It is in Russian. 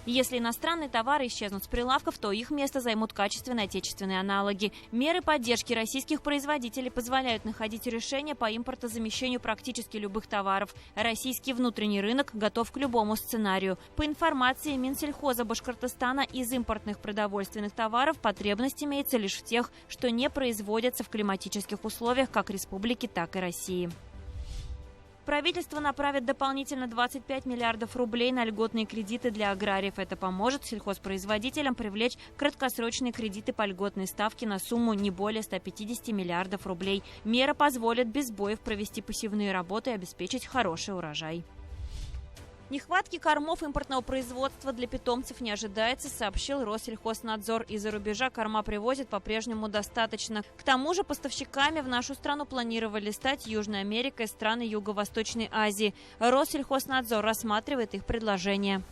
Если иностранные товары исчезнут с прилавков, то их место займут качественные отечественные аналоги. Меры поддержки российских производителей позволяют находить решения по импортозамещению практически любых товаров. Российский внутренний рынок готов к любому сценарию. По информации Минсельхоза Башкортостана, из импортных продовольственных товаров потребность имеется лишь в тех, что не производятся в климатических условиях как республики, так и России. Правительство направит дополнительно 25 миллиардов рублей на льготные кредиты для аграриев. Это поможет сельхозпроизводителям привлечь краткосрочные кредиты по льготной ставке на сумму не более 150 миллиардов рублей. Мера позволит без сбоев провести посевные работы и обеспечить хороший урожай. Нехватки кормов импортного производства для питомцев не ожидается, сообщил Россельхознадзор. Из-за рубежа корма привозят по-прежнему достаточно. К тому же поставщиками в нашу страну планировали стать Южная Америка и страны Юго-Восточной Азии. Россельхознадзор рассматривает их предложения.